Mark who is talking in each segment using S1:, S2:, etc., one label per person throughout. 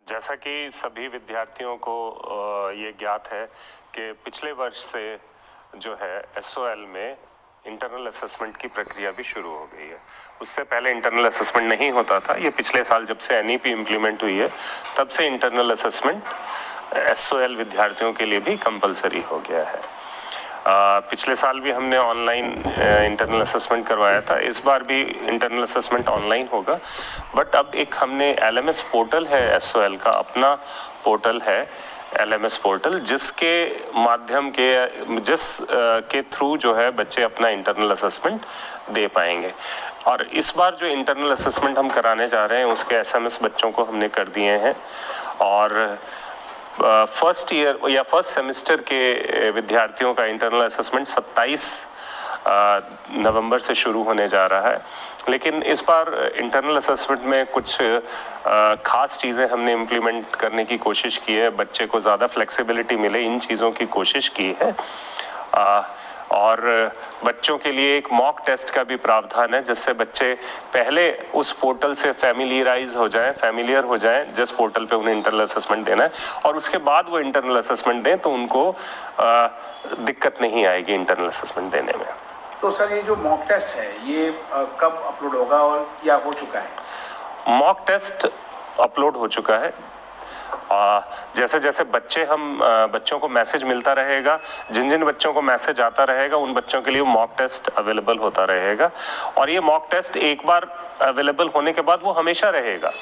S1: जैसा कि सभी विद्यार्थियों को ये ज्ञात है कि पिछले वर्ष से जो है एसओएल में इंटरनल असेसमेंट की प्रक्रिया भी शुरू हो गई है। उससे पहले इंटरनल असेसमेंट नहीं होता था। ये पिछले साल जब से एनईपी इम्प्लीमेंट हुई है तब से इंटरनल असेसमेंट एसओएल विद्यार्थियों के लिए भी कंपलसरी हो गया है। पिछले साल भी हमने ऑनलाइन इंटरनल असेसमेंट करवाया था, इस बार भी इंटरनल असेसमेंट ऑनलाइन होगा। बट अब एक हमने एलएमएस पोर्टल है, एसओएल का अपना पोर्टल है एलएमएस पोर्टल, जिसके माध्यम के थ्रू जो है बच्चे अपना इंटरनल असेसमेंट दे पाएंगे। और इस बार जो इंटरनल असेसमेंट हम कराने जा रहे हैं उसके एसएमएस बच्चों को हमने कर दिए हैं। और फर्स्ट ईयर या फर्स्ट सेमेस्टर के विद्यार्थियों का इंटरनल असेसमेंट 27 नवंबर से शुरू होने जा रहा है। लेकिन इस बार इंटरनल असेसमेंट में कुछ खास चीज़ें हमने इम्प्लीमेंट करने की कोशिश की है, बच्चे को ज़्यादा फ्लेक्सिबिलिटी मिले, इन चीज़ों की कोशिश की है। और बच्चों के लिए एक मॉक टेस्ट का भी प्रावधान है, जिससे बच्चे पहले उस पोर्टल से फैमिलियर हो जाएं जिस पोर्टल पे उन्हें इंटरनल असेसमेंट देना है, और उसके बाद वो इंटरनल असेसमेंट दें तो उनको दिक्कत नहीं आएगी इंटरनल असेसमेंट देने में।
S2: तो सर, ये जो मॉक टेस्ट है ये कब अपलोड होगा और या हो चुका है?
S1: मॉक टेस्ट अपलोड हो चुका है। जैसे जैसे बच्चों को मैसेज मिलता रहेगा, जिन जिन बच्चों को मैसेज आता रहेगा उन बच्चों के लिए मॉक टेस्ट अवेलेबल होता रहेगा। और ये मॉक टेस्ट एक बार अवेलेबल होने के बाद वो हमेशा रहेगा।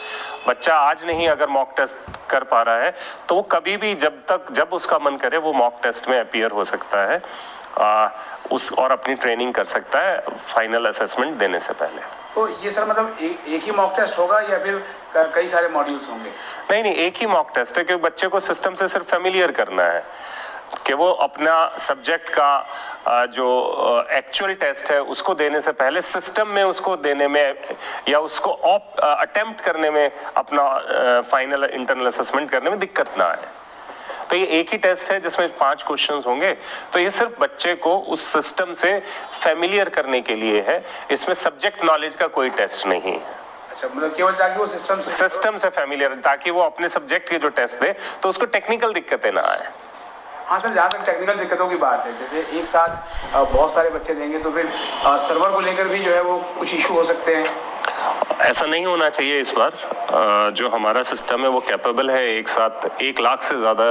S1: बच्चा आज नहीं अगर मॉक टेस्ट कर पा रहा है तो वो कभी भी जब उसका मन करे वो मॉक टेस्ट में अपीयर हो सकता है और अपनी ट्रेनिंग कर सकता है फाइनल असेसमेंट देने से पहले।
S2: तो ये सर मतलब एक ही मॉक टेस्ट होगा या फिर कई सारे मॉड्यूल्स होंगे?
S1: नहीं, एक ही मॉक टेस्ट है, क्योंकि बच्चे को सिस्टम से सिर्फ फैमिलियर करना है कि वो अपना सब्जेक्ट का जो एक्चुअल टेस्ट है उसको देने से पहले सिस्टम में उसको देने में या उसको अटेम्प्ट करने में अपना फाइनल इंटरनल असेसमेंट करने में दिक्कत ना आए। तो ये एक ही टेस्ट है जिसमें 5 क्वेश्चंस होंगे। तो ये सिर्फ बच्चे को उस सिस्टम से फैमिलियर करने के लिए है, इसमें सब्जेक्ट नॉलेज का कोई टेस्ट नहीं है।
S2: अच्छा, मतलब केवल ताकि वो सिस्टम से
S1: फैमिलियर, ताकि वो अपने सब्जेक्ट के जो टेस्ट दे तो उसको टेक्निकल दिक्कतें ना आए।
S2: हाँ सर, जहाँ तक टेक्निकल दिक्कतों की बात है, जैसे एक साथ बहुत सारे बच्चे देंगे तो फिर सर्वर को लेकर भी जो है वो कुछ इशू हो सकते हैं।
S1: ऐसा नहीं होना चाहिए। इस बार जो हमारा सिस्टम है वो कैपेबल है एक साथ 1 लाख से ज़्यादा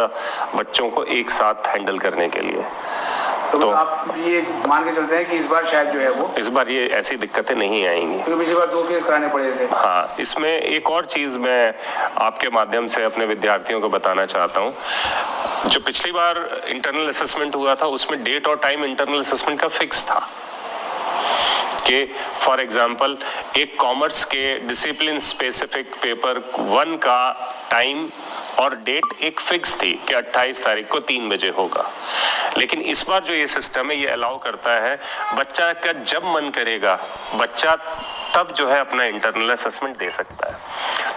S1: बच्चों को एक साथ हैंडल करने के लिए।
S2: तो आप ये मान के चलते हैं कि इस बार शायद जो है वो
S1: इस बार ये ऐसी दिक्कतें नहीं आएंगी,
S2: क्योंकि पिछली बार 2 फेज कराने पड़े थे।
S1: हाँ, इसमें एक और चीज़ मैं आपके माध्यम से अपने विद्यार्थियों को बताना चाहता हूँ। जो पिछली बार इंटरनल असेसमेंट हुआ था उसमें डेट और टाइम इंटरनल असेसमेंट का फिक्स था कि फॉर एग्जांपल एक कॉमर्स के डिसिप्लिन स्पेसिफिक पेपर 1 का टाइम और डेट एक फिक्स थी कि 28 तारीख को 3 बजे होगा। लेकिन इस बार जो ये सिस्टम है ये अलाउ करता है बच्चा का जब मन करेगा बच्चा तब जो है अपना इंटरनल असेसमेंट दे सकता है।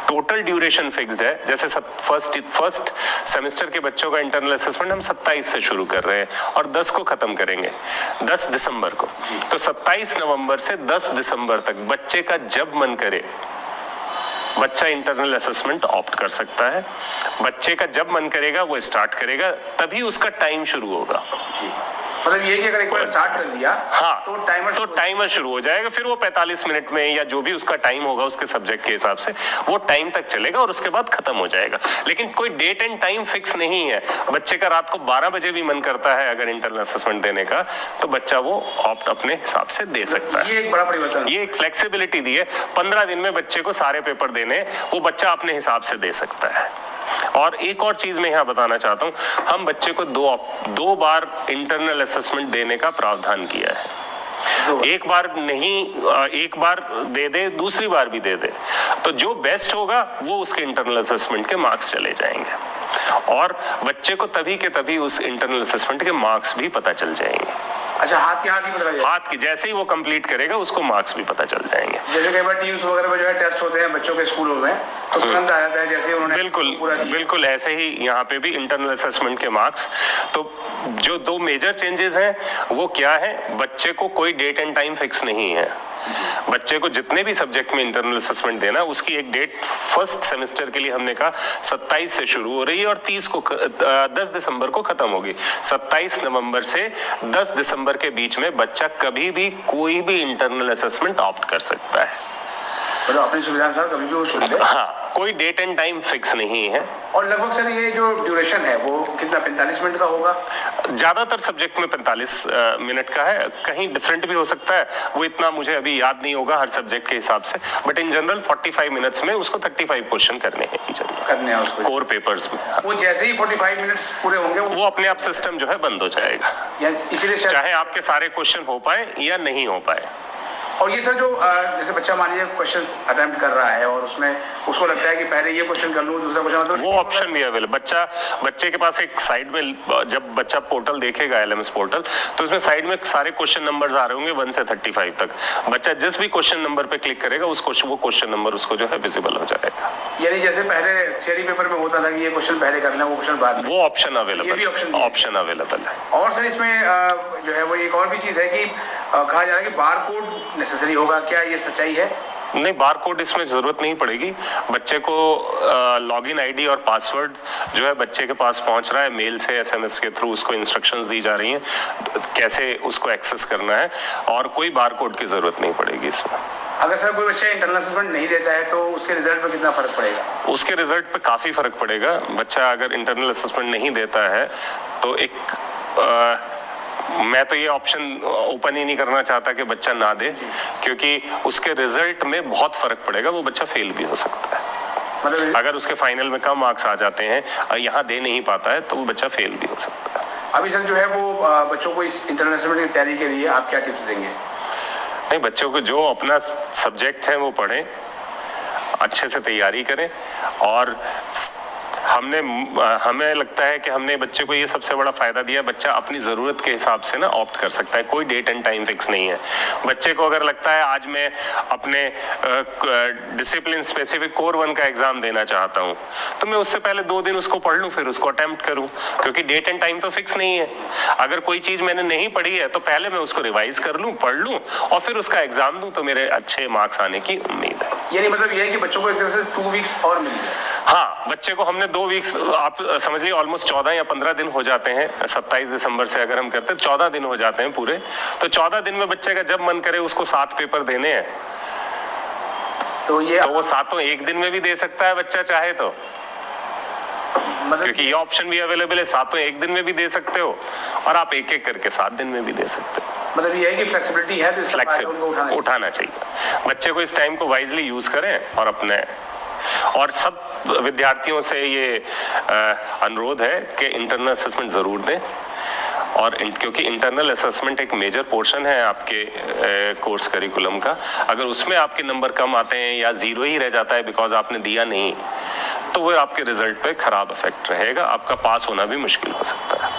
S1: टोटल ड्यूरेशन फिक्स्ड है। जैसे फर्स्ट सेमेस्टर के बच्चों का इंटरनल असेसमेंट हम 27 से शुरू कर रहे हैं और 10 को खत्म करेंगे 10 दिसंबर को। तो 27 नवंबर से 10 दिसंबर तक बच्चे का जब मन करे बच्चा इंटरनल असेसमेंट ऑप्ट कर सकता है। बच्चे का जब मन करेगा वो स्टार्ट करेगा, तभी उसका टाइम शुरू होगा।
S2: मतलब ये कि अगर एक बार स्टार्ट कर दिया
S1: हाँ
S2: तो
S1: टाइमर शुरू हो जाएगा। फिर वो 45 मिनट में या जो भी उसका टाइम होगा उसके सब्जेक्ट के हिसाब से वो टाइम तक चलेगा और उसके बाद खत्म हो जाएगा। लेकिन कोई डेट एंड टाइम फिक्स नहीं है। बच्चे का रात को 12 बजे भी मन करता है अगर इंटरनल असेसमेंट देने का तो बच्चा वो ऑप्ट अपने हिसाब से दे सकता है।
S2: ये एक बड़ा परिवर्तन,
S1: ये एक फ्लेक्सिबिलिटी दी है। 15 दिन में बच्चे को सारे पेपर देने वो बच्चा अपने हिसाब से दे सकता है। और एक और चीज मैं यहाँ बताना चाहता हूँ, हम बच्चे को दो बार इंटरनल असेसमेंट देने का प्रावधान किया है। एक बार दे दूसरी बार भी दे दे तो जो बेस्ट होगा वो उसके इंटरनल असेसमेंट के मार्क्स चले जाएंगे और बच्चे को तभी के तभी उस इंटरनल असेसमेंट के मार्क्स भी पता चल जाएंगे।
S2: अच्छा, हाथ ही पता चल
S1: हाथ की जैसे ही वो कंप्लीट करेगा उसको मार्क्स भी पता चल जाएंगे।
S2: जैसे कई बार टीम्स वगैरह में जो है टेस्ट होते हैं बच्चों के स्कूलों में तो तुरंत आ जाता है जैसे उन्होंने
S1: बिल्कुल ऐसे ही यहाँ पे भी इंटरनल असेसमेंट के मार्क्स। तो जो 2 मेजर चेंजेस हैं वो क्या है, बच्चे को कोई डेट एंड टाइम फिक्स नहीं है। बच्चे को जितने भी सब्जेक्ट में इंटरनल असेसमेंट देना, उसकी एक डेट फर्स्ट सेमेस्टर के लिए हमने कहा 27 से शुरू हो रही है और 10 दिसंबर को खत्म होगी। 27 नवंबर से 10 दिसंबर के बीच में बच्चा कभी भी कोई भी इंटरनल असेसमेंट ऑप्ट कर सकता है।
S2: मतलब अपनी सुविधा अनुसार कभी भी वो चुन ले।
S1: हाँ, कोई डेट एंड टाइम फिक्स नहीं है।
S2: और लगभग सर ये जो ड्यूरेशन है वो कितना 45 मिनट का होगा?
S1: ज्यादातर सब्जेक्ट में 45 मिनट का है, कहीं डिफरेंट भी हो सकता है, वो इतना मुझे अभी याद नहीं होगा हर सब्जेक्ट के हिसाब से, बट इन जनरल 45 मिनट्स में उसको 35 क्वेश्चन करने हैं इन जनरल,
S2: करने हैं उसको
S1: कोर पेपर्स में।
S2: वो जैसे ही 45 मिनट्स पूरे होंगे
S1: वो अपने आप सिस्टम जो है बंद हो जाएगा,
S2: इसीलिए
S1: चाहे आपके सारे क्वेश्चन हो पाए या नहीं हो पाए।
S2: और ये सर जो जैसे बच्चा मान लीजिए क्वेश्चन अटेम्प्ट कर रहा है और उसमें उसको लगता है कि पहले ये क्वेश्चन कर लूं, दूसरा क्वेश्चन, मतलब
S1: वो ऑप्शन भी अवेलेबल। बच्चे के पास एक साइड में, जब बच्चा पोर्टल देखेगा LMS पोर्टल, तो उसमें साइड में सारे क्वेश्चन नंबर्स आ रहे होंगे 1 से 35 तक। बच्चा जिस भी क्वेश्चन नंबर पे क्लिक करेगा वो क्वेश्चन नंबर उसको जो है विजिबल हो जाएगा।
S2: यानी जैसे पहले थियरी पेपर में होता था कि ये क्वेश्चन पहले करना, वो क्वेश्चन बाद में,
S1: वो ऑप्शन अवेलेबल, ऑप्शन अवेलेबल है।
S2: और सर इसमें जो है वो एक और भी चीज है कि कहा जा रहा है कि बारकोड नेसेसरी होगा, क्या ये सच्चाई है?
S1: नहीं, बारकोड इसमें जरूरत नहीं पड़ेगी। बच्चे को लॉगिन आईडी और पासवर्ड जो है बच्चे के पास पहुंच रहा है मेल से, SMS के थ्रू उसको इंस्ट्रक्शंस दी जा रही हैं कैसे उसको एक्सेस करना है, और कोई बारकोड की जरूरत नहीं पड़ेगी इसमें।
S2: अगर सर कोई बच्चा इंटरनल असेसमेंट नहीं देता है तो उसके रिजल्ट पर कितना फर्क पड़ेगा?
S1: उसके रिजल्ट पे काफी फर्क पड़ेगा। बच्चा अगर इंटरनल असेसमेंट नहीं देता है तो मैं तो ये ऑप्शन ओपन ही नहीं करना चाहता कि बच्चा ना दे, क्योंकि उसके रिजल्ट में बहुत फर्क पड़ेगा। वो बच्चा फेल भी हो सकता है, मतलब अगर उसके फाइनल में कम मार्क्स आ जाते हैं और यहाँ दे नहीं पाता है तो वो बच्चा फेल भी हो सकता है।
S2: अभी सर जो है वो बच्चों को इस इंटरनल असेसमेंट की तैयारी के लिए आप क्या टिप्स देंगे?
S1: नहीं, बच्चों को जो अपना सब्जेक्ट है वो पढ़ें, अच्छे से तैयारी करें, और हमें लगता है कि हमने बच्चे को ये सबसे बड़ा फायदा दिया, बच्चा अपनी ज़रूरत के हिसाब से ना ऑप्ट कर सकता है। कोई डेट एंड टाइम फिक्स नहीं है। बच्चे को अगर लगता है आज मैं अपने डिसिप्लिन स्पेसिफिक कोर 1 का एग्जाम देना चाहता हूँ, तो मैं उससे पहले 2 दिन उसको पढ़ लूँ, फिर उसको अटेम्प्ट करूँ, क्योंकि डेट एंड टाइम तो फिक्स नहीं है। अगर कोई चीज़ मैंने नहीं पढ़ी है तो पहले मैं उसको रिवाइज कर लूँ, पढ़ लूँ, और फिर उसका एग्जाम दूँ, तो मेरे अच्छे मार्क्स आने की उम्मीद है।
S2: यानी मतलब ये है कि बच्चों को एक तरह से 2 वीक्स और मिल जाए।
S1: हाँ, बच्चे को हमने 2 वीक्स, आप समझ लीजिए ऑलमोस्ट 14 या 15 दिन हो जाते हैं। 27 दिसंबर से अगर हम करते हैं 14 दिन हो जाते हैं पूरे, तो 14 दिन में बच्चे का जब मन करे उसको 7 पेपर देने हैं, तो वो 7 एक दिन में भी दे सकता है बच्चा चाहे तो, मतलब क्योंकि ये ऑप्शन भी अवेलेबल है। 7 एक दिन में भी दे सकते हो और आप एक एक करके 7 दिन में भी दे सकते हो।
S2: मतलब ये है कि फ्लेक्सिबिलिटी है, तो
S1: फ्लेक्सिबल उठाना चाहिए। बच्चे को इस टाइम को वाइजली यूज करें, और सब विद्यार्थियों से ये अनुरोध है कि इंटरनल असेसमेंट ज़रूर दें, और क्योंकि इंटरनल असेसमेंट एक मेजर पोर्शन है आपके कोर्स करिकुलम का। अगर उसमें आपके नंबर कम आते हैं या 0 ही रह जाता है बिकॉज आपने दिया नहीं, तो वो आपके रिजल्ट पे खराब इफेक्ट रहेगा, आपका पास होना भी मुश्किल हो सकता है।